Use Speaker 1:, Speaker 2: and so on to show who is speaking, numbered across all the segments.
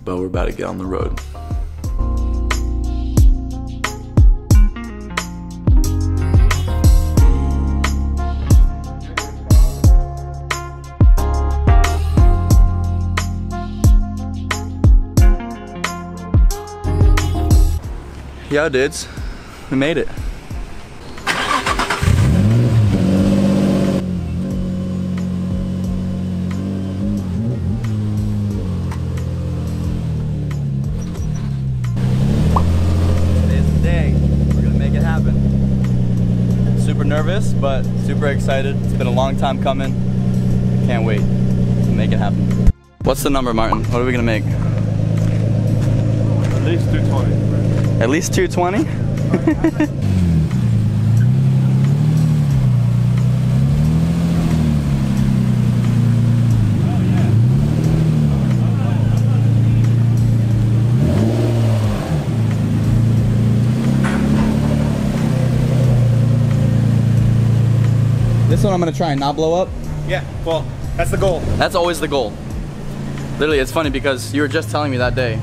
Speaker 1: but we're about to get on the road. Yo dudes, we made it. Today's the day. We're gonna make it happen. Super nervous, but super excited. It's been a long time coming. Can't wait to make it happen. What's the number, Martin? What are we gonna make?
Speaker 2: At least 220.
Speaker 1: At least 220? This one I'm gonna try and not blow up?
Speaker 2: Yeah, well, that's the goal.
Speaker 1: That's always the goal. Literally, it's funny because you were just telling me that day.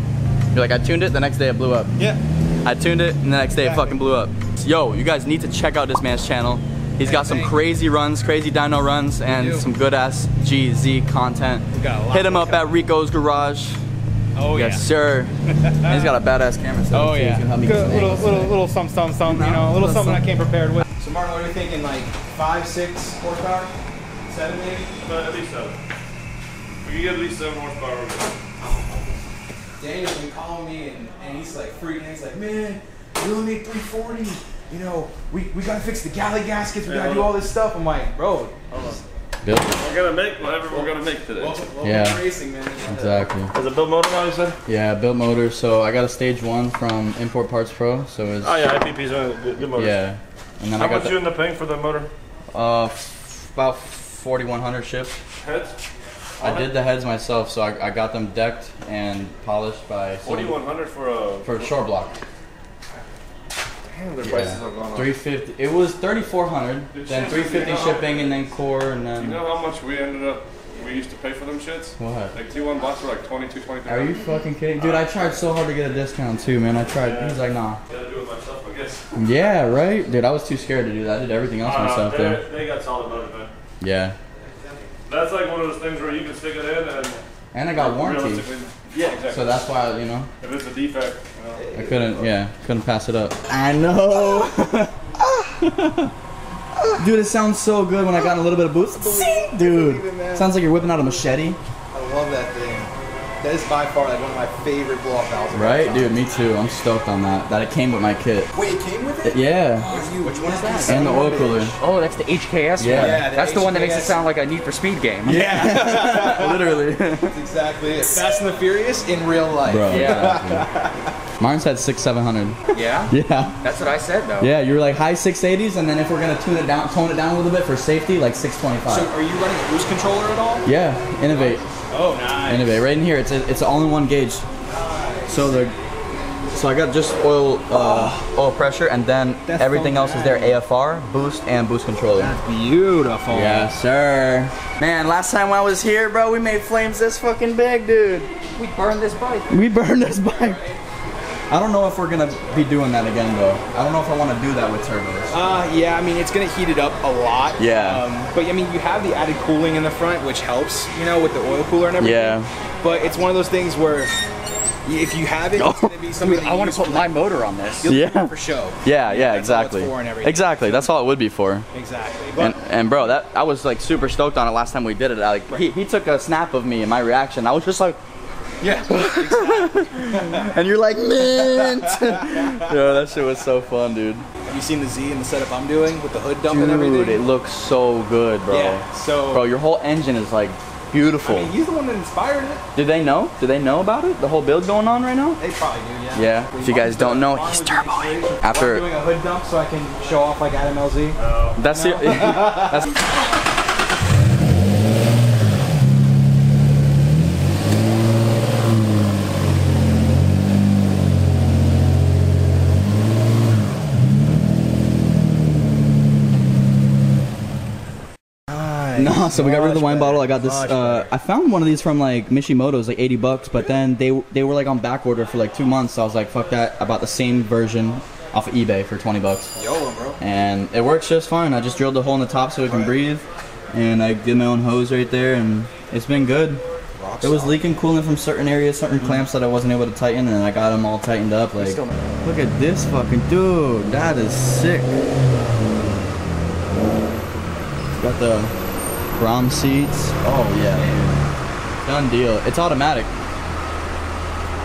Speaker 1: You're like, I tuned it, the next day it blew up.
Speaker 2: Yeah.
Speaker 1: I tuned it, and the next day it fucking blew up. Yo, you guys need to check out this man's channel. He's got some crazy runs, crazy dyno runs, and some good ass GZ content. Hit him up at Rico's Garage.
Speaker 2: Oh
Speaker 1: yes, sir. And he's got a badass camera set.
Speaker 2: Oh yeah. Little something, you know, a little something I came prepared with.
Speaker 3: So Martin, what are you thinking? Like 5, 6 horsepower? 7 maybe?
Speaker 2: At least 7. We can get at least 7 horsepower.
Speaker 3: Daniel's been calling me and he's like freaking. He's like, man, we only need 340. You know, we gotta fix the galley gaskets. We gotta do all this stuff. I'm like, bro.
Speaker 1: Build.
Speaker 2: We're gonna make whatever we're gonna make today.
Speaker 3: Welcome
Speaker 1: Yeah.
Speaker 3: to racing, man.
Speaker 1: Exactly.
Speaker 2: Is it built motor now, you said?
Speaker 1: Yeah, built motor. So I got a stage 1 from Import Parts Pro. So it's
Speaker 2: Oh yeah, IPP's on good motors.
Speaker 1: yeah. And then
Speaker 2: How
Speaker 1: I got
Speaker 2: much you end up paying for the motor?
Speaker 1: about 4,100 shipped.
Speaker 2: Heads?
Speaker 1: I did the heads myself, so I got them decked and polished by
Speaker 2: 4,100 for a
Speaker 1: short block.
Speaker 2: Damn, their prices have gone up.
Speaker 1: 350. It was 3,400. Then 350 shipping, and then core, and then.
Speaker 2: You know how much we used to pay for them shits?
Speaker 1: What?
Speaker 2: Like T1 blocks were like 22, 23.
Speaker 1: Are you fucking kidding, dude? I tried so hard to get a discount too, man. I tried.
Speaker 2: Yeah.
Speaker 1: He's like, nah.
Speaker 2: Gotta do it myself, I guess.
Speaker 1: Yeah, right, dude. I was too scared to do that. I did everything else myself though.
Speaker 2: They got solid motors, man.
Speaker 1: Yeah.
Speaker 2: That's like one of those things where you can stick it in
Speaker 1: And I got warranty.
Speaker 2: realistically- Yeah, exactly.
Speaker 1: So that's why, you know,
Speaker 2: if it's a defect, you know.
Speaker 1: I couldn't pass it up. I know. Dude, it sounds so good when I got a little bit of boost. Dude, sounds like you're whipping out a machete.
Speaker 3: I love that thing. That is by far like one of my favorite blow off valves.
Speaker 1: Right, dude, me too. I'm stoked on that. That it came with my kit.
Speaker 3: Wait, it came with it?
Speaker 1: Yeah.
Speaker 3: Which one is that?
Speaker 1: And the oil cooler.
Speaker 4: Oh, that's the HKS
Speaker 1: Yeah.
Speaker 4: one.
Speaker 3: Yeah,
Speaker 4: That's the one that makes it
Speaker 3: HKS.
Speaker 4: sound like a Need for Speed game.
Speaker 1: Yeah. Literally.
Speaker 3: That's exactly it. Fast and the Furious in real life.
Speaker 1: Bro.
Speaker 4: Yeah.
Speaker 1: Exactly. Mine said 600-700.
Speaker 4: Yeah?
Speaker 1: Yeah.
Speaker 4: That's what I said, though.
Speaker 1: Yeah, you were like high 680s, and then if we're gonna tone it down a little bit for safety, like 625.
Speaker 3: So are you running a boost controller at all?
Speaker 1: Yeah, Innovate.
Speaker 3: Oh, nice.
Speaker 1: Innovate. Right in here, it's an all-in-one gauge. So I got just oil pressure, and then
Speaker 3: That's
Speaker 1: everything
Speaker 3: so
Speaker 1: else is there: AFR, boost, and boost controller.
Speaker 3: That's beautiful.
Speaker 1: Yes, sir. Man, last time I was here, bro, we made flames this fucking big, dude.
Speaker 4: We burned this bike.
Speaker 1: We burned this bike. I don't know if we're gonna be doing that again, though. I don't know if I want to do that with turbos.
Speaker 3: Yeah, I mean, it's going to heat it up a lot.
Speaker 1: Yeah.
Speaker 3: But, I mean, you have the added cooling in the front, which helps, you know, with the oil cooler and everything.
Speaker 1: Yeah.
Speaker 3: But it's one of those things where if you have it, it's going to be something
Speaker 4: I want to put my motor on this.
Speaker 1: Yeah.
Speaker 3: for show.
Speaker 1: Yeah,
Speaker 3: that's all it's
Speaker 1: exactly.
Speaker 3: for and everything.
Speaker 1: Exactly. That's all it would be for.
Speaker 3: Exactly. But
Speaker 1: And bro, that I was like super stoked on it last time we did it. Like he took a snap of me and my reaction. I was just like,
Speaker 3: yeah, exactly.
Speaker 1: and you're like, mint. Yo, that shit was so fun, dude.
Speaker 3: Have you seen the Z and the setup I'm doing with the hood dump and
Speaker 1: Dude,
Speaker 3: everything?
Speaker 1: it looks so good, bro.
Speaker 3: Yeah, so...
Speaker 1: Bro, your whole engine is like beautiful.
Speaker 3: I mean, he's the one that inspired it.
Speaker 1: Did they know? Did they know about it? The whole build going on right now?
Speaker 3: They probably do, yeah.
Speaker 1: Yeah. If you guys don't know, he's turboing. After
Speaker 3: I'm doing a hood dump so I can show off like Adam LZ.
Speaker 1: that's it. That's. So we got rid of the wine bottle. I got this. I found one of these from like Mishimoto's, like $80, but then they were like on back order for like 2 months. So I was like, fuck that. I bought the same version off of eBay for $20.
Speaker 3: YOLO, bro.
Speaker 1: And it works just fine. I just drilled a hole in the top so it can breathe, and I did my own hose right there, and it's been good. It was leaking coolant from certain areas, certain clamps that I wasn't able to tighten, and I got them all tightened up. Like, look at this fucking dude. That is sick. Got the Brom seats. Oh yeah, dude. Done deal. It's automatic.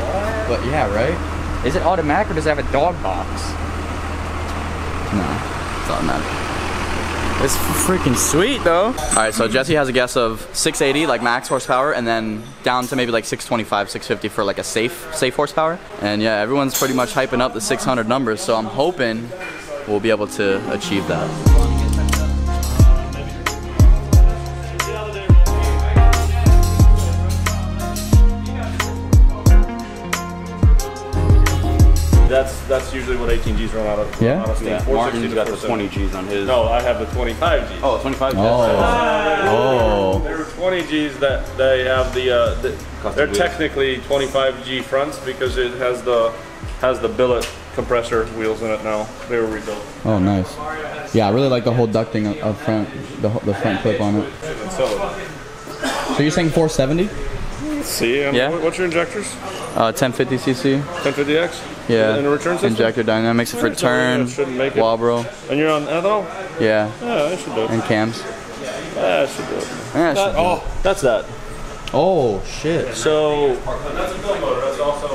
Speaker 1: What? But yeah, right?
Speaker 4: Is it automatic or does it have a dog box?
Speaker 1: No, it's automatic. It's freaking sweet though. All right, so Jesse has a guess of 680, like max horsepower, and then down to maybe like 625, 650 for like a safe horsepower. And yeah, everyone's pretty much hyping up the 600 numbers, so I'm hoping we'll be able to achieve that.
Speaker 5: That's usually what 18 Gs run out of.
Speaker 1: Yeah?
Speaker 5: Yeah.
Speaker 6: Martin's got the 20 Gs on his.
Speaker 5: No, I have the 25 Gs.
Speaker 6: Oh, 25 Gs.
Speaker 1: Oh.
Speaker 5: There were 20 Gs that they have they're
Speaker 6: wheels.
Speaker 5: Technically 25 G fronts because it has the billet compressor wheels in it now. They were rebuilt.
Speaker 1: Oh, nice. Yeah, I really like the whole ducting up front, the front clip on it.
Speaker 5: So
Speaker 1: you're saying 470?
Speaker 5: see,
Speaker 1: Yeah.
Speaker 5: What's your injectors?
Speaker 1: 1050 cc.
Speaker 5: 1050X?
Speaker 1: Yeah.
Speaker 5: And the return system?
Speaker 1: Injector dynamics,
Speaker 5: Alright,
Speaker 1: return,
Speaker 5: so shouldn't make it.
Speaker 1: Walbro.
Speaker 5: And you're on ethanol?
Speaker 1: Yeah.
Speaker 5: Yeah, I should do it.
Speaker 1: And cams.
Speaker 5: Yeah, I should do it.
Speaker 1: Yeah, I should do it.
Speaker 5: That's that.
Speaker 1: Oh shit.
Speaker 5: So that's a bill motor. That's also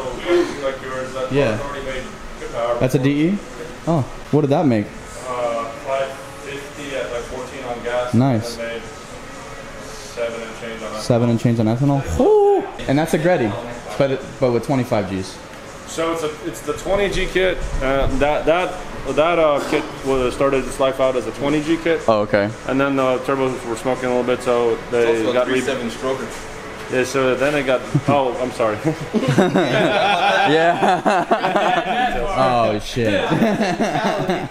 Speaker 5: like yours. That's
Speaker 1: Yeah.
Speaker 5: already made good power.
Speaker 1: That's a DE? Oh, what did that make?
Speaker 5: 550 at like 14 on gas.
Speaker 1: Nice.
Speaker 5: And made 7 and change on that.
Speaker 1: 7 and change on ethanol. Ooh. And that's a Greddy, but with 25 Gs.
Speaker 5: So it's the 20 G kit. That kit started its life out as a 20 G kit.
Speaker 1: Oh, okay.
Speaker 5: And then the turbos were smoking a little bit, so they got
Speaker 3: 3.7 stroker.
Speaker 5: Yeah, so then it got. Oh, I'm sorry.
Speaker 1: Yeah. Oh shit.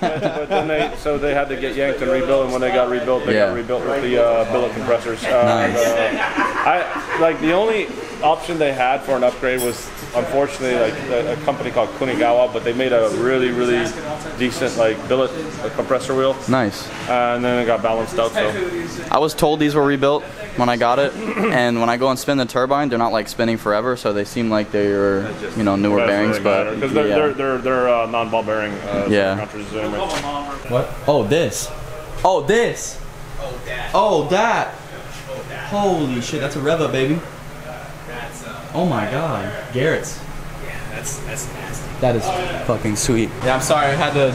Speaker 5: But then they had to get yanked and rebuilt, and when they got rebuilt, they got rebuilt with the billet compressors.
Speaker 1: Nice.
Speaker 5: The only option they had for an upgrade was unfortunately like a company called Kunigawa, but they made a really decent like billet compressor wheel.
Speaker 1: Nice.
Speaker 5: And then it got balanced out. So
Speaker 1: I was told these were rebuilt when I got it, and when I go and spin the turbine, they're not like spinning forever, so they seem like they were, you know, newer bearings, but
Speaker 5: because they're non-ball bearing.
Speaker 1: Yeah.
Speaker 5: Cartridges anyway.
Speaker 1: What? Oh, this. Oh, this. Oh, that. Holy shit, that's a Reva, baby. Oh my god. Garrett's.
Speaker 3: Yeah, that's nasty.
Speaker 1: That is fucking sweet. Yeah, I'm sorry, I had to.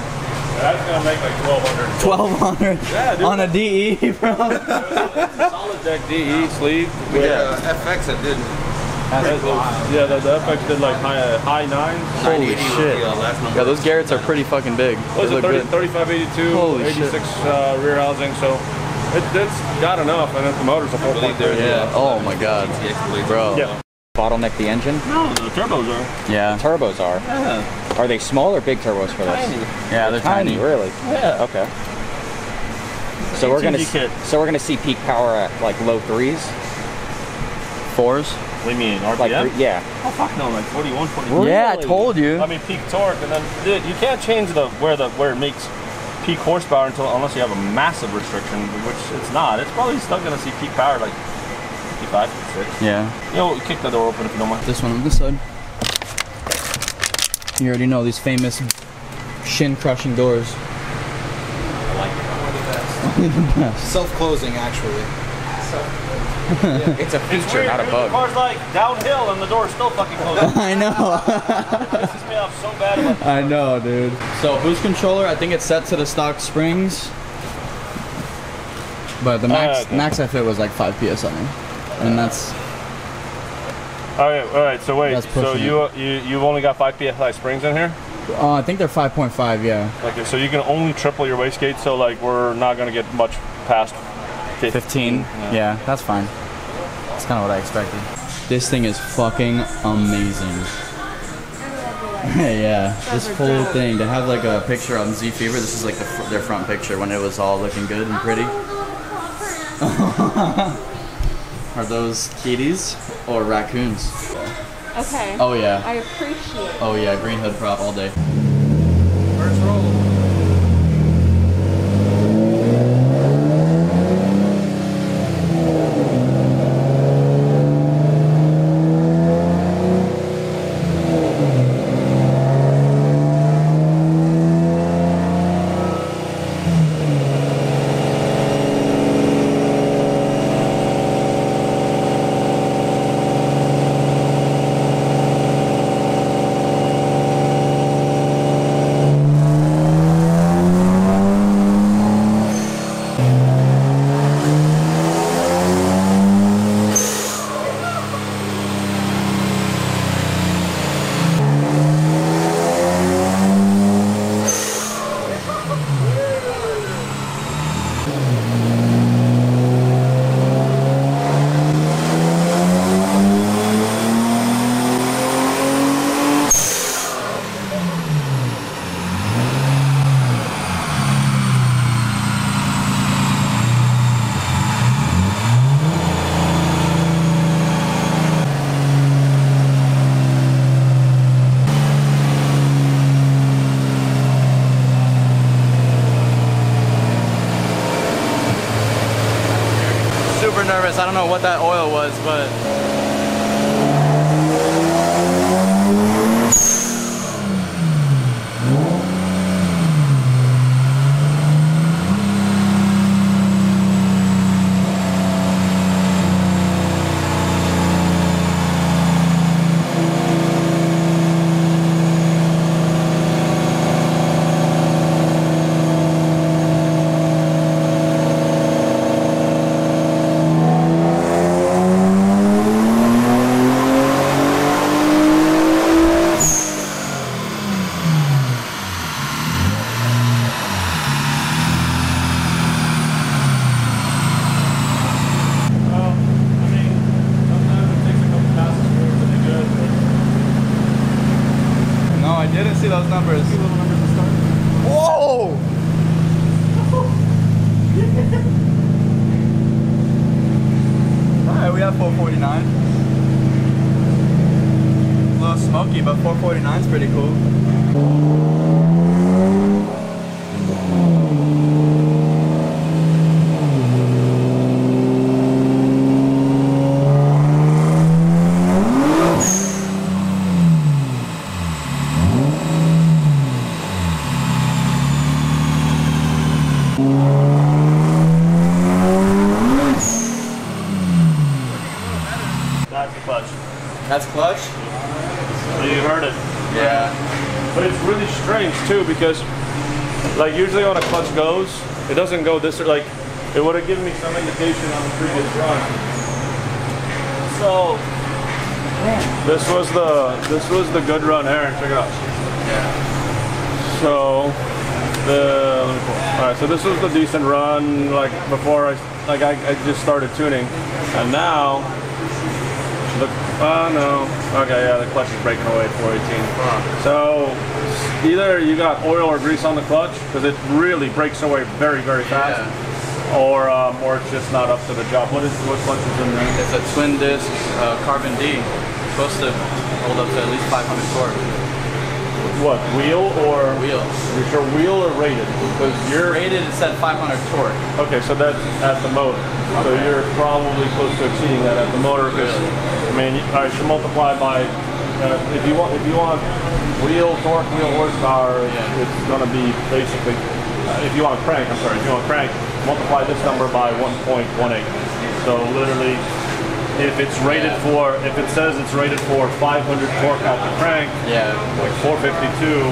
Speaker 5: That's gonna make like 1,200.
Speaker 1: 1200
Speaker 5: Yeah, dude.
Speaker 1: on a DE, bro.
Speaker 5: Solid deck DE sleeve.
Speaker 3: FX it did.
Speaker 5: Yeah, the FX did like high 9s.
Speaker 1: Holy shit. Yeah, those Garrett's are pretty fucking big. They
Speaker 5: Was it
Speaker 1: look good.
Speaker 5: 3582,
Speaker 1: Holy
Speaker 5: 86
Speaker 1: shit.
Speaker 5: rear housing, so it's got enough, and then the motor's a 4.0.
Speaker 1: Yeah. Oh my god. Bro.
Speaker 5: Yeah.
Speaker 4: Bottleneck the engine?
Speaker 5: No, the turbos are.
Speaker 1: Yeah.
Speaker 4: Turbos are.
Speaker 5: Yeah.
Speaker 4: Are they small or big turbos for this?
Speaker 1: Yeah, they're tiny.
Speaker 4: Really?
Speaker 5: Yeah.
Speaker 4: Okay. So we're gonna
Speaker 5: kit.
Speaker 4: see peak power at like low 3s.
Speaker 1: 4s?
Speaker 5: What do you mean, RPM?
Speaker 4: Like
Speaker 5: Oh fuck no, like 41, 42.
Speaker 1: Yeah, I told you.
Speaker 5: I mean peak torque, and then dude, you can't change where it makes peak horsepower unless you have a massive restriction, which it's not. It's probably still gonna see peak power like 55, 56.
Speaker 1: Yeah.
Speaker 5: You know, kick the door open if you don't mind.
Speaker 1: This one on this side. You already know these famous shin-crushing doors.
Speaker 3: I like it. One of the best. Self-closing, actually.
Speaker 4: It's a feature, not a
Speaker 5: The
Speaker 4: bug.
Speaker 5: car's like downhill and the door's still fucking closed.
Speaker 1: I know.
Speaker 5: Pisses me off so bad about
Speaker 1: I know, dude. So boost controller, I think it's set to the stock springs, but the max I fit was like 5 psi, and that's.
Speaker 5: All right. So wait.
Speaker 1: That's
Speaker 5: So
Speaker 1: pushing
Speaker 5: you've only got 5 psi springs in here.
Speaker 1: I think they're 5.5. Yeah.
Speaker 5: Okay. So you can only triple your wastegate. So like we're not gonna get much past
Speaker 1: 15. Yeah, that's fine. That's kind of what I expected. This thing is fucking amazing. Yeah, this whole thing. To have like a picture on Z Fever, this is like their front picture when it was all looking good and pretty. Are those kitties or raccoons?
Speaker 7: Okay.
Speaker 1: Oh yeah.
Speaker 7: I appreciate it.
Speaker 1: Oh yeah, green hood prop all day.
Speaker 2: First roll.
Speaker 1: Nervous. I don't know what that oil was, but see those numbers. Whoa! Alright, we have 449. A little smoky, but 449 is pretty cool. That's clutch?
Speaker 5: So you heard it.
Speaker 1: Yeah.
Speaker 5: But it's really strange too, because like usually when a clutch goes, it doesn't go this, like it would have given me some indication on the previous run. So this was the good run, Aaron, check it out.
Speaker 1: Yeah.
Speaker 5: So let me pull. Alright, so this was the decent run, like before I just started tuning. And now no. Okay, yeah, the clutch is breaking away at 418. So either you got oil or grease on the clutch, because it really breaks away very, very fast, or it's just not up to the job. What clutch is in there?
Speaker 1: It's a twin disc Carbon D. It's supposed to hold up to at least 500 torque.
Speaker 5: What, wheel or?
Speaker 1: Wheel.
Speaker 5: Is your wheel or rated? Because you're
Speaker 1: rated, it said 500 torque.
Speaker 5: Okay, so that's at the motor. Okay. So you're probably close to exceeding that at the motor. Because I mean, I should multiply by if you want wheel torque, wheel horsepower. It's going to be basically if you want to crank. I'm sorry, if you want to crank, multiply this number by 1.18. So literally, if it's rated for, if it says it's rated for 500 torque out the crank, like 452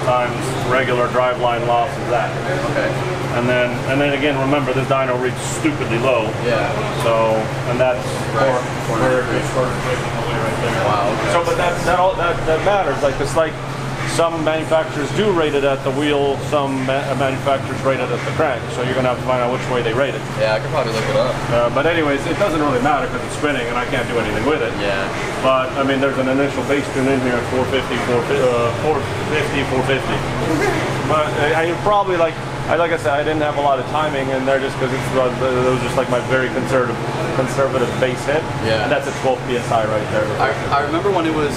Speaker 5: times regular driveline loss is that.
Speaker 1: Okay.
Speaker 5: And then again, remember this dyno reads stupidly low.
Speaker 1: Yeah.
Speaker 5: So, and that's where it started breaking away right there.
Speaker 1: Wow. Okay.
Speaker 5: So, but that matters. Like it's like some manufacturers do rate it at the wheel, some manufacturers rate it at the crank. So you're gonna have to find out which way they rate it.
Speaker 1: Yeah, I could probably look it up.
Speaker 5: But anyways, it doesn't really matter because it's spinning and I can't do anything with it.
Speaker 1: Yeah.
Speaker 5: But I mean, there's an initial base tune in here at 450, 450. But I probably like I said, I didn't have a lot of timing in there just because it was just like my very conservative base hit.
Speaker 1: Yeah.
Speaker 5: And that's a 12 psi right there.
Speaker 1: I remember when it was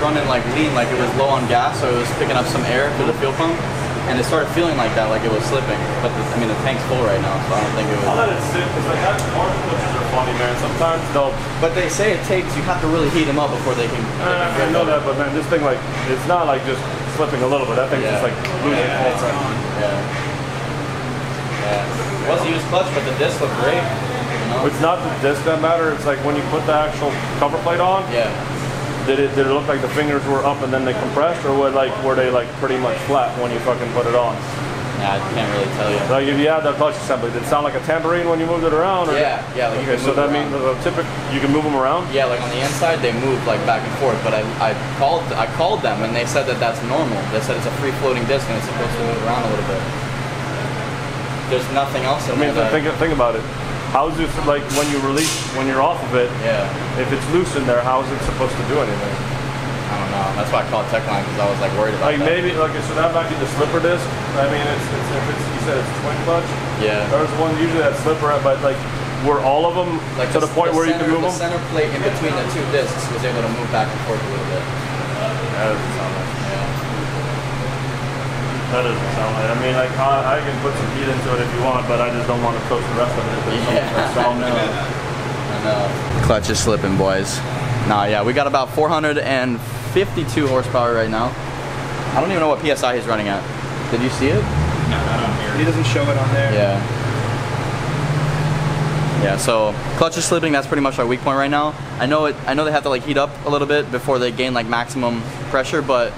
Speaker 1: running like lean, like it was low on gas, so it was picking up some air through the fuel pump, and it started feeling like that, like it was slipping. But I mean, the tank's full right now, so I don't think it was.
Speaker 5: I'll let it sit because like that car clutches are funny, man. Sometimes they'll.
Speaker 1: But they say you have to really heat them up before they can.
Speaker 5: I know that, but man, this thing like it's not like just slipping a little bit. That thing's just like losing full pressure. Yeah. It was a used clutch, but the disc looked great. You know? It's not the disc that matter. It's like when you put the actual cover plate on.
Speaker 1: Yeah.
Speaker 5: Did it look like the fingers were up and then they compressed, or were they like pretty much flat when you fucking put it on?
Speaker 1: Yeah, I can't really tell you.
Speaker 5: Like if you had that clutch assembly, did it sound like a tambourine when you moved it around? Or
Speaker 1: yeah. Like
Speaker 5: okay, so that means you can move them around.
Speaker 1: Yeah, like on the inside they move like back and forth. But I called them and they said that that's normal. They said it's a free floating disc and it's supposed to move around a little bit. There's nothing else in there.
Speaker 5: Think about it. How is it like when you're off of it?
Speaker 1: Yeah.
Speaker 5: If it's loose in there, how is it supposed to do anything?
Speaker 1: I don't know. That's why I called Techline because I was like worried about
Speaker 5: like
Speaker 1: that.
Speaker 5: Maybe so that might be the slipper disc. I mean, if you said it's twin clutch.
Speaker 1: Yeah.
Speaker 5: There's one usually that slipper, but like were all of them like to the point where you can move them?
Speaker 1: The center plate in between the two discs was able to move back and forth a little bit.
Speaker 5: That doesn't sound like.
Speaker 1: Yeah.
Speaker 5: That doesn't sound like. I mean, like I can put some heat into it if you want, but I just don't want to toast the rest of it.
Speaker 1: I know. Clutch is slipping, boys. Nah, yeah, we got about 452 horsepower right now. I don't even know what PSI he's running at. Did you see it?
Speaker 3: No, not on here. He doesn't show it on there.
Speaker 1: Yeah. Yeah, so clutch is slipping. That's pretty much our weak point right now. I know they have to like heat up a little bit before they gain like maximum pressure, but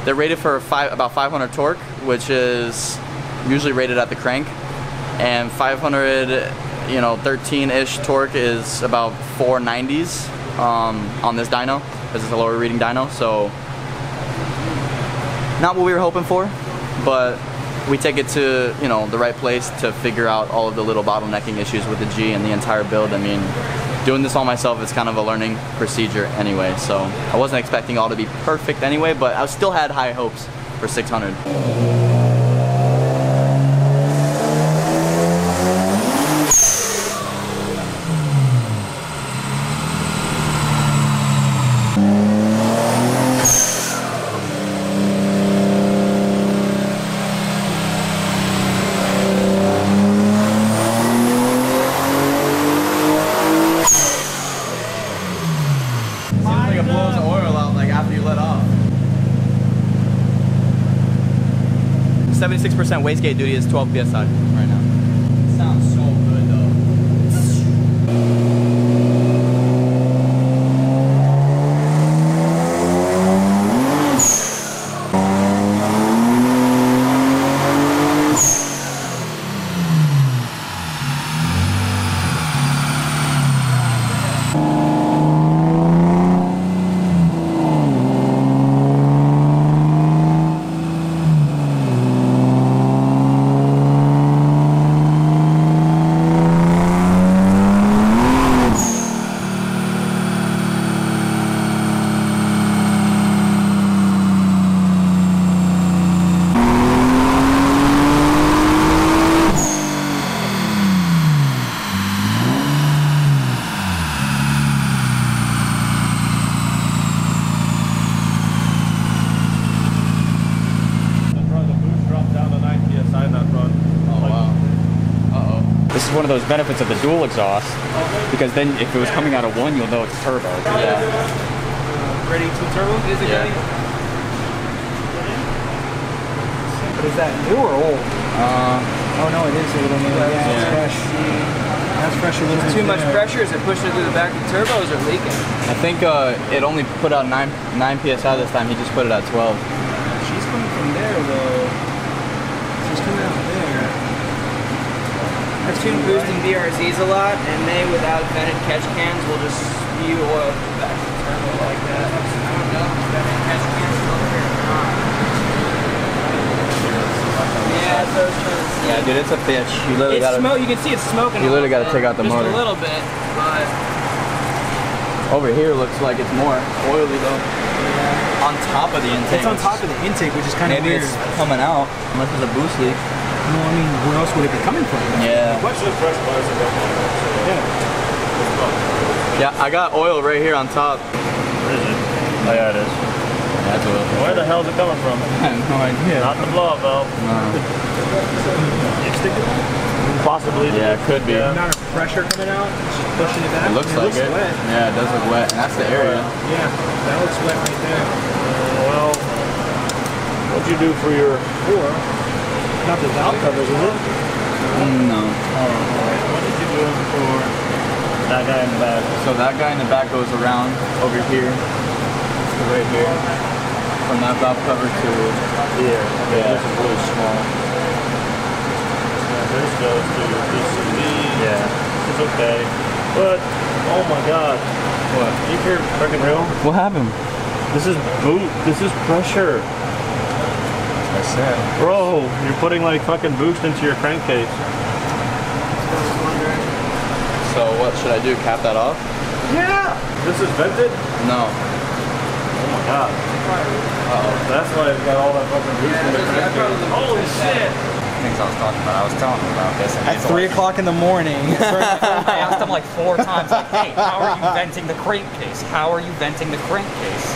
Speaker 1: they're rated for about 500 torque, which is usually rated at the crank, and 500, 13-ish torque is about 490s on this dyno, because it's a lower reading dyno. So not what we were hoping for, but we take it to the right place to figure out all of the little bottlenecking issues with the G and the entire build. I mean, doing this all myself is kind of a learning procedure anyway, so I wasn't expecting all to be perfect anyway, but I still had high hopes for 600. Seems like it blows the oil out like after you let off. 76% wastegate duty is 12 psi right now. It sounds so good though.
Speaker 4: This is one of those benefits of the dual exhaust, because then if it was coming out of one, you'll know it's turbo.
Speaker 1: Yeah.
Speaker 3: Greddy 2 turbo? Is it Greddy? But is that new or old? Oh no, it is a little new. Yeah, it's fresh. That's fresh a little bit.
Speaker 8: Too much pressure? Is it pushing it through the back of the turbo, or is it leaking?
Speaker 1: I think it only put out 9 psi this time. He just put it at 12.
Speaker 3: She's coming from there though. She's coming out there.
Speaker 8: I've tuned boosting BRZs a lot, and they, without vented catch cans, will just spew oil through the back of the turbo like that. I don't know if vented catch cans is over here or not.
Speaker 1: Yeah, dude, it's a bitch. You literally gotta.
Speaker 8: You can see it's smoking.
Speaker 1: You literally gotta take out the motor.
Speaker 8: Just a little bit, but
Speaker 1: over here looks like it's more oily though. Yeah. On top of the intake.
Speaker 3: It's on top of the intake, which is kind of weird.
Speaker 1: Maybe it's coming out unless it's a boost leak.
Speaker 3: No, I mean, where else would it be coming from?
Speaker 1: Yeah. Yeah, I got oil right here on top.
Speaker 5: Where is it? Oh yeah, it is.
Speaker 1: That's oil.
Speaker 5: Where the hell is it coming from?
Speaker 1: I have no idea.
Speaker 5: Not the blow-up valve.
Speaker 1: No.
Speaker 5: Possibly.
Speaker 1: Yeah, it could be.
Speaker 3: The amount of pressure coming out, it's just pushing it back.
Speaker 1: It looks like it.
Speaker 3: Wet.
Speaker 1: Yeah, it does look wet, and that's the area.
Speaker 3: Yeah, that looks wet right there.
Speaker 5: Well, what'd you do for your core?
Speaker 3: Not the valve covers, is it?
Speaker 1: No.
Speaker 5: What did you do for that guy in the back?
Speaker 1: So that guy in the back goes around over here to right here. From that valve cover to
Speaker 5: here.
Speaker 1: Yeah.
Speaker 5: This is really small. This goes to DCB. Yeah. This is okay. But, oh my god.
Speaker 1: what?
Speaker 5: You hear freaking real?
Speaker 1: What happened?
Speaker 5: This is boot. This is pressure.
Speaker 1: I said.
Speaker 5: Bro, you're putting like fucking boost into your crankcase.
Speaker 1: So what should I do? Cap that off?
Speaker 5: Yeah. This is vented?
Speaker 1: No.
Speaker 5: Oh my god. That's why it's got all that fucking boost in the crankcase. Holy shit.
Speaker 4: Things I was talking about. I was telling him about this.
Speaker 3: At 3 o'clock in the morning.
Speaker 4: I asked him like 4 times, like, hey, how are you venting the crankcase? How are you venting the crankcase?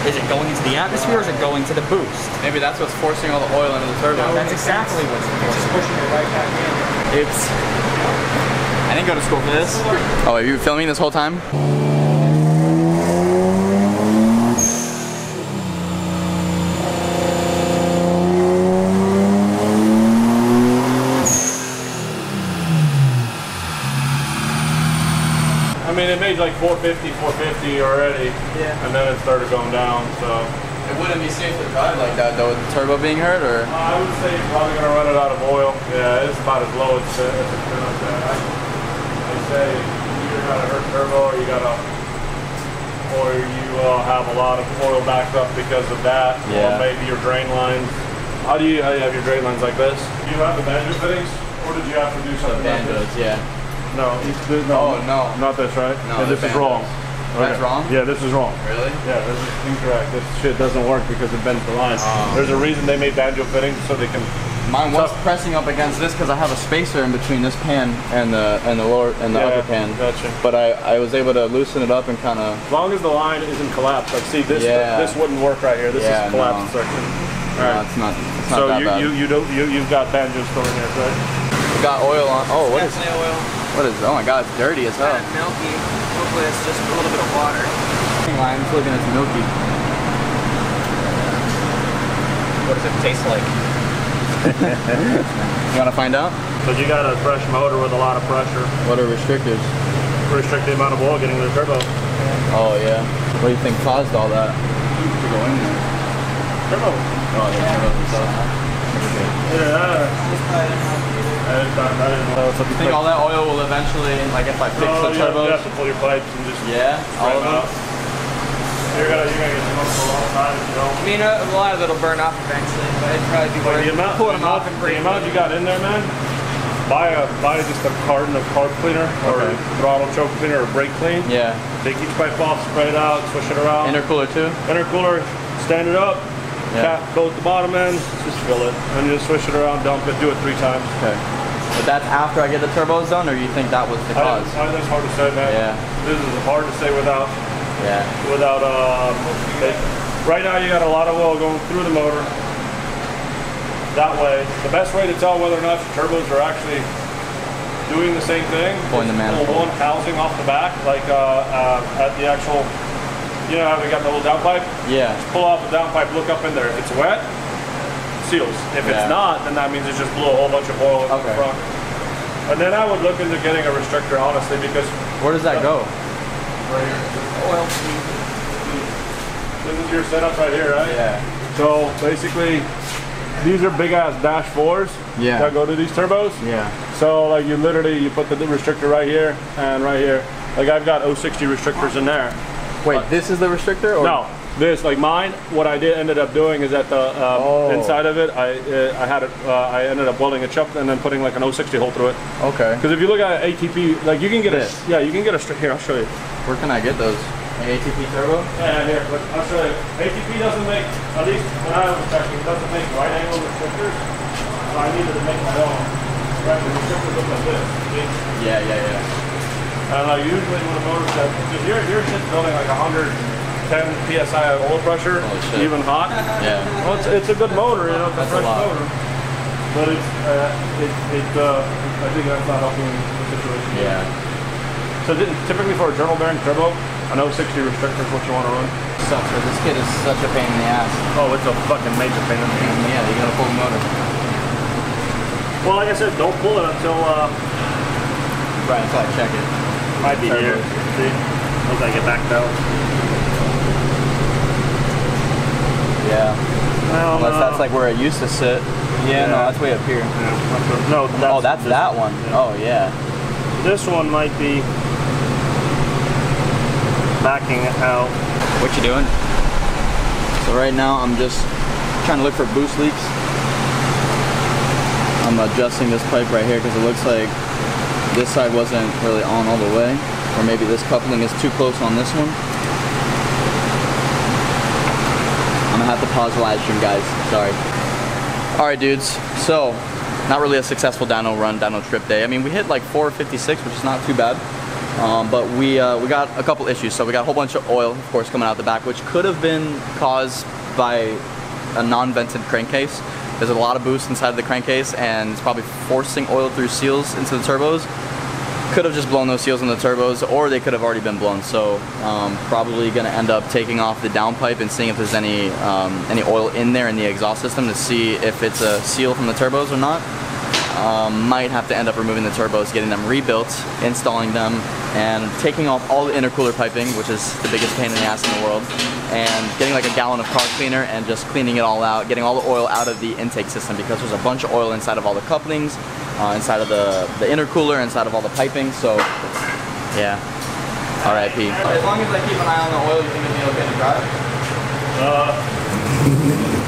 Speaker 4: Is it going into the atmosphere or is it going to the boost?
Speaker 1: Maybe that's what's forcing all the oil into the turbo.
Speaker 4: That's exactly what's
Speaker 3: Just pushing it right back in.
Speaker 1: Oops. I didn't go to school for this. Oh, are you filming this whole time?
Speaker 5: I mean, it made like 450 already.
Speaker 3: Yeah.
Speaker 5: And then it started going down, so.
Speaker 1: It wouldn't be safe to drive like that though with the turbo being hurt, or?
Speaker 5: I would say you're probably going to run it out of oil. Yeah, it's about as low as it can. I say you either got a hurt turbo or you have a lot of oil backed up because of that.
Speaker 1: Yeah.
Speaker 5: Or maybe your drain lines. How do you have your drain lines like this? Do you have the banjo fittings, or did you have to do something like this?
Speaker 1: Bandos, yeah.
Speaker 5: No,
Speaker 1: Oh, no.
Speaker 5: Not this, right?
Speaker 1: No,
Speaker 5: Yeah, this
Speaker 1: the
Speaker 5: is wrong.
Speaker 1: That's wrong?
Speaker 5: Yeah, this is wrong.
Speaker 1: Really?
Speaker 5: Yeah, this is incorrect. This shit doesn't work because it bends the line. There's a reason they made banjo fittings so they can.
Speaker 1: Mine was pressing up against this because I have a spacer in between this pan and the upper pan.
Speaker 5: Gotcha.
Speaker 1: But I was able to loosen it up and kind of.
Speaker 5: As long as the line isn't collapsed, like see this this wouldn't work right here. This is collapsed section.
Speaker 1: No, it's not. It's not
Speaker 5: So
Speaker 1: that bad.
Speaker 5: you've got banjos still in here, right?
Speaker 1: We got oil on. Oh, what is?
Speaker 8: definitely oil.
Speaker 1: What is? Oh my God, it's dirty as hell.
Speaker 8: Kind of milky. Hopefully it's just a little bit of water.
Speaker 1: Line's looking, it's milky.
Speaker 4: What does it taste like?
Speaker 1: You want to find out?
Speaker 5: But you got a fresh motor with a lot of pressure.
Speaker 1: What are restrictors?
Speaker 5: Restrict the amount of oil getting to the turbo.
Speaker 1: Oh yeah. What do you think caused all that to go in there?
Speaker 5: Turbo.
Speaker 1: Oh, the turbo itself.
Speaker 5: I didn't know.
Speaker 1: You think all that oil will eventually, like if I fix the
Speaker 5: You
Speaker 1: turbos?
Speaker 5: have to pull your pipes and just
Speaker 1: All of them?
Speaker 5: You're gonna get smoked for a long time if you don't.
Speaker 8: I mean, a lot of it'll burn off eventually, but it'd probably be worth pulling them off and
Speaker 5: The
Speaker 8: breaking
Speaker 5: amount you got in there, man, buy just a carton of carb cleaner or throttle choke cleaner or brake clean.
Speaker 1: Yeah.
Speaker 5: Take each pipe off, spray it out, swish it around.
Speaker 1: Intercooler too?
Speaker 5: Intercooler, stand it up,
Speaker 1: Yeah.
Speaker 5: cap goes the bottom end, just fill it, and just swish it around, dump it, do it 3 times.
Speaker 1: Okay. But that's after I get the turbos done, or you think that was the cause?
Speaker 5: That's hard to say, man.
Speaker 1: Yeah.
Speaker 5: This is hard to say without.
Speaker 1: Yeah.
Speaker 5: Right now you got a lot of oil going through the motor. That way, the best way to tell whether or not your turbos are actually doing the same thing.
Speaker 1: Pulling the manifold.
Speaker 5: Pull one housing off the back, like at the actual. You know how we got the little downpipe?
Speaker 1: Yeah.
Speaker 5: Just pull off the downpipe, look up in there. If it's wet, seals. If it's not, then that means it just blew a whole bunch of oil into the front. And then I would look into getting a restrictor, honestly, because
Speaker 1: where does that go?
Speaker 5: Right here.
Speaker 8: oil.
Speaker 5: This is your setup right here, right?
Speaker 1: Yeah.
Speaker 5: So basically, these are big ass dash 4s that go to these turbos.
Speaker 1: Yeah.
Speaker 5: So like you put the restrictor right here and right here. Like I've got 060 restrictors in there.
Speaker 1: Wait, this is the restrictor? Or?
Speaker 5: No. This, like mine, what I ended up doing is at the inside of it, I ended up welding it shut and then putting like an 060 hole through it.
Speaker 1: Okay.
Speaker 5: Because if you look at ATP, like you can get you can get a here. I'll show you.
Speaker 1: Where can I get those? ATP turbo?
Speaker 5: Yeah, here. Look, I'll show you. ATP doesn't make, at least when I was checking, it doesn't make right angle restrictors. So I needed to make my own. Right, the restrictors look like this. See?
Speaker 1: Yeah.
Speaker 5: And usually when a motor says, because you're just building like 110 psi of oil pressure, even hot.
Speaker 1: Yeah.
Speaker 5: Well, it's a good motor, you know, it's a fresh motor. But I think that's not helping the situation.
Speaker 1: Yeah.
Speaker 5: So typically for a journal bearing turbo, an 060 restrictor is what you want to run.
Speaker 1: Sucks, but this kid is such a pain in the ass.
Speaker 5: Oh, it's a fucking major pain in the ass.
Speaker 1: Yeah, you gotta pull the motor.
Speaker 5: Well, like I said, don't pull it until
Speaker 1: right, until I check it.
Speaker 5: Might be here. See? Once I get backed out.
Speaker 1: Yeah. Well, unless that's like where it used to sit. Yeah, no, that's way up here.
Speaker 5: Yeah, no,
Speaker 1: that's that one. Yeah. Oh, yeah.
Speaker 5: This one might be backing out.
Speaker 1: What you doing? So right now I'm just trying to look for boost leaks. I'm adjusting this pipe right here because it looks like this side wasn't really on all the way, or maybe this coupling is too close on this one. I'm gonna have to pause the live stream, guys. Sorry. All right, dudes. So, not really a successful dyno run, dyno trip day. I mean, we hit like 456, which is not too bad. But we got a couple issues. So we got a whole bunch of oil, of course, coming out the back, which could have been caused by a non-vented crankcase. There's a lot of boost inside of the crankcase, and it's probably forcing oil through seals into the turbos. Could have just blown those seals in the turbos, or they could have already been blown. So probably going to end up taking off the downpipe and seeing if there's any oil in there in the exhaust system to see if it's a seal from the turbos or not. Might have to end up removing the turbos, getting them rebuilt, installing them, and taking off all the intercooler piping, which is the biggest pain in the ass in the world, and getting like a gallon of car cleaner and just cleaning it all out, getting all the oil out of the intake system, because there's a bunch of oil inside of all the couplings, inside of the intercooler, inside of all the piping. So yeah, RIP. As long as I keep an eye on the oil, you think it'll be okay to drive?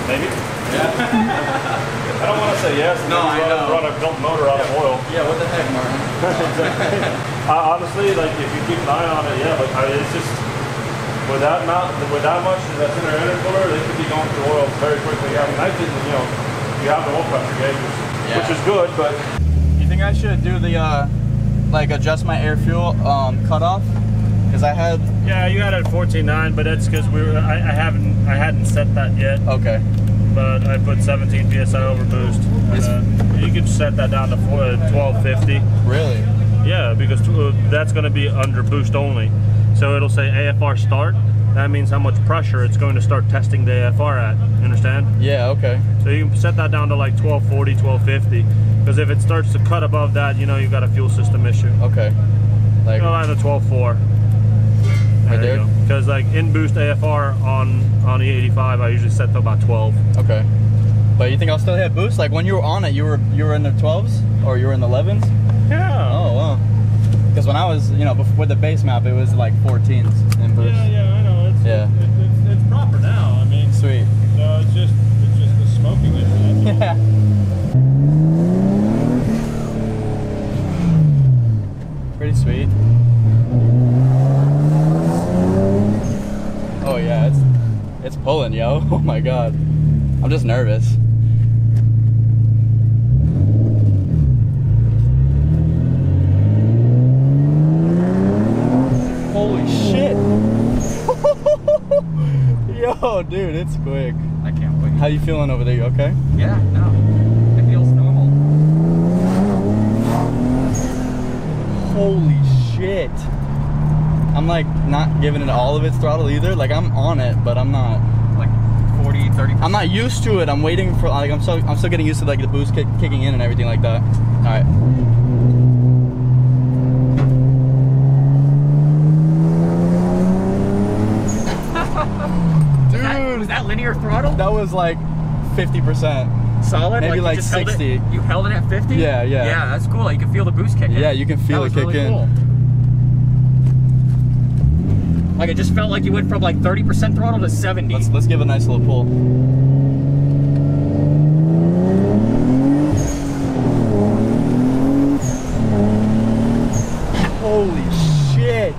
Speaker 5: Maybe.
Speaker 1: Yeah.
Speaker 5: I don't want to say yes.
Speaker 1: No, I know.
Speaker 5: Run a dump motor out of oil.
Speaker 1: Yeah, what the heck, Martin?
Speaker 5: Exactly. Honestly, like if you keep an eye on it, yeah. But it's just with that much that's in their intercooler, they could be going through oil very quickly. I mean, I think you have the oil pressure gauges, which is good. But
Speaker 1: you think I should do the like adjust my air fuel cutoff? Because I had
Speaker 5: you had it at 14.9, but that's because I hadn't set that yet. Okay. But I put 17 psi over boost. You could set that down to 1250.
Speaker 1: Really?
Speaker 5: Yeah, because that's going to be under boost only. So it'll say AFR start. That means how much pressure it's going to start testing the AFR at. You understand? Yeah, okay. So you can set that down to like 1240, 1250. Because if it starts to cut above that, you've got a fuel system issue. Okay. Like at a 12.4. Right there? Because like in boost AFR on E85, I usually set to about 12. Okay. But you think I'll still hit boost? Like when you were on it, you were in the 12s or you were in the 11s? Yeah. Oh wow. Because when I was, before the base map, it was like 14s in boost. Yeah, I know. It's proper now. I mean. Sweet. So it's just the smoking issue. Yeah. Pretty sweet. Oh yeah, it's pulling, yo. Oh my god. I'm just nervous. Holy shit. Yo, dude, it's quick.
Speaker 4: I can't wait.
Speaker 1: How you feeling over there? You okay?
Speaker 4: Yeah, no. It feels normal.
Speaker 1: Holy shit. I'm like not giving it all of its throttle either. Like I'm on it, but I'm not
Speaker 4: like 40, 30%.
Speaker 1: I'm not used to it. I'm waiting for like I'm still getting used to like the boost kicking in and everything like that. All right.
Speaker 4: Dude, was that linear throttle?
Speaker 1: That was like 50%.
Speaker 4: Solid?
Speaker 1: Maybe like 60.
Speaker 4: You held it at 50?
Speaker 1: Yeah.
Speaker 4: Yeah, that's cool. You can feel the boost kick in.
Speaker 1: Yeah, you can feel it kick in.
Speaker 4: Cool. Like it just felt like you went from like 30% throttle to 70.
Speaker 1: Let's give a nice little pull. Holy shit.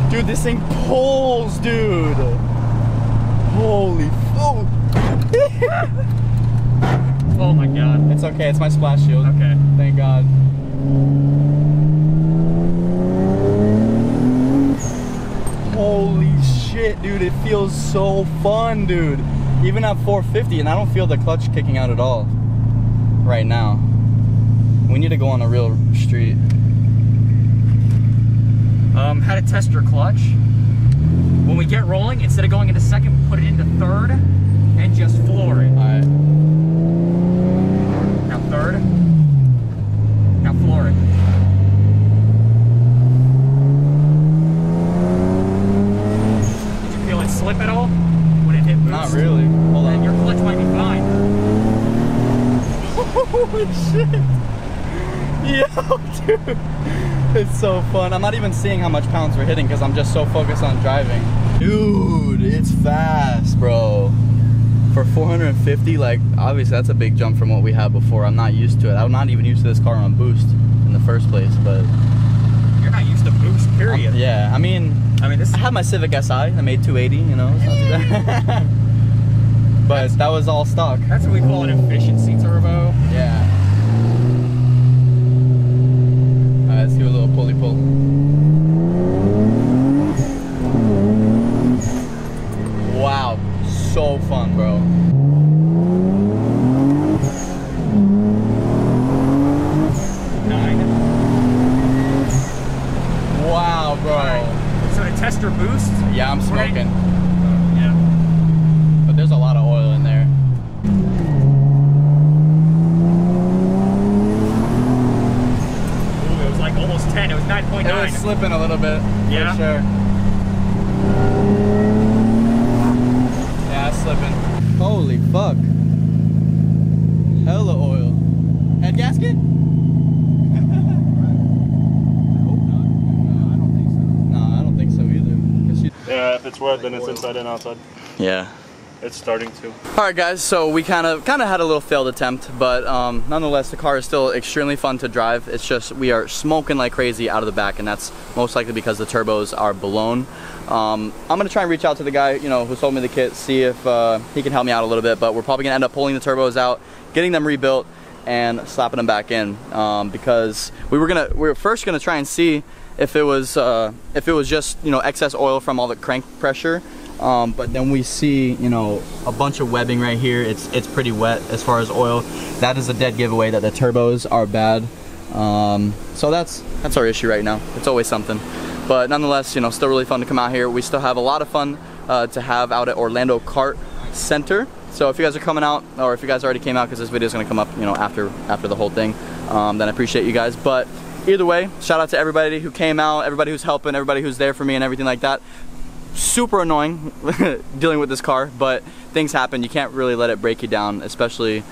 Speaker 1: Dude, this thing pulls, dude. Holy fuck.
Speaker 4: Oh my god.
Speaker 1: It's okay, it's my splash shield.
Speaker 4: Okay.
Speaker 1: Thank God. Holy shit, dude, it feels so fun, dude. Even at 450, and I don't feel the clutch kicking out at all right now. We need to go on a real street.
Speaker 4: How to test your clutch. When we get rolling, instead of going into second, put it into third and just floor it.
Speaker 1: Alright.
Speaker 4: Now third. Now floor it. Did you feel it slip at all when it hit boost?
Speaker 1: Not really. Hold
Speaker 4: Then
Speaker 1: on.
Speaker 4: your clutch might be fine.
Speaker 1: Holy shit. Yo, dude. It's so fun. I'm not even seeing how much pounds we're hitting because I'm just so focused on driving. Dude, it's fast, bro. For 450, like, obviously that's a big jump from what we had before. I'm not used to it. I'm not even used to this car on boost in the first place, but...
Speaker 4: You're not used to boost, period.
Speaker 1: Yeah, I mean,
Speaker 4: this
Speaker 1: I had my Civic Si. I made 280, you know, it's not too bad. But that was all stock.
Speaker 4: That's what we call an efficiency turbo.
Speaker 1: Yeah. Alright, let's do a little pulley pull. Wow, so fun, bro. Wow, bro.
Speaker 4: Right. So to test your boost?
Speaker 1: Yeah, I'm smoking.
Speaker 4: Yeah.
Speaker 1: But there's a lot of oil in there.
Speaker 4: Ooh, it was like almost 10. It was 9.9.
Speaker 1: It was slipping a little bit.
Speaker 4: Yeah?
Speaker 1: For sure. Yeah, it's slipping. Holy fuck. Hella oil. Head gasket?
Speaker 5: Yeah, if it's wet, then it's inside and outside.
Speaker 1: Yeah.
Speaker 5: It's starting to.
Speaker 1: Alright guys, so we kind of had a little failed attempt, but nonetheless the car is still extremely fun to drive. It's just we are smoking like crazy out of the back, and that's most likely because the turbos are blown. I'm gonna try and reach out to the guy, you know, who sold me the kit, see if he can help me out a little bit, but we're probably gonna end up pulling the turbos out, getting them rebuilt, and slapping them back in, because we were first gonna try and see if it was just, you know, excess oil from all the crank pressure. But then we see, you know, a bunch of webbing right here. It's pretty wet as far as oil. That is a dead giveaway that the turbos are bad. So that's our issue right now. It's always something. But nonetheless, you know, still really fun to come out here. We still have a lot of fun to have out at Orlando Kart Center. So if you guys are coming out, or if you guys already came out, because this video is going to come up, you know, after the whole thing, then I appreciate you guys. But either way, shout out to everybody who came out, everybody who's helping, everybody who's there for me and everything like that. Super annoying dealing with this car, but things happen. You can't really let it break you down, especially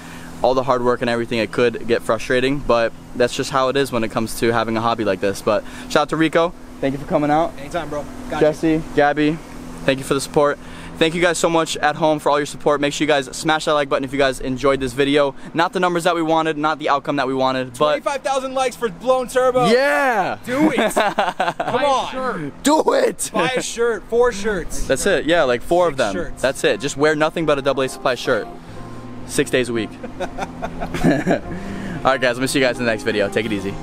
Speaker 1: all the hard work and everything. It could get frustrating, but that's just how it is when it comes to having a hobby like this. But shout out to Rico. Thank you for coming out.
Speaker 8: Anytime, bro. Got
Speaker 1: Jesse,
Speaker 8: you.
Speaker 1: Gabby, thank you for the support. Thank you guys so much at home for all your support. Make sure you guys smash that like button if you guys enjoyed this video. Not the numbers that we wanted, not the outcome that we wanted, but
Speaker 3: 25,000 likes for blown turbo.
Speaker 1: yeah!
Speaker 3: Do it. Come on.
Speaker 1: Do it!
Speaker 3: Buy a shirt, 4 shirts.
Speaker 1: That's it, yeah, like 4 of
Speaker 3: 6
Speaker 1: them.
Speaker 3: shirts.
Speaker 1: That's it. Just wear nothing but a AA Supply shirt. 6 days a week. Alright guys, we'll see you guys in the next video. Take it easy.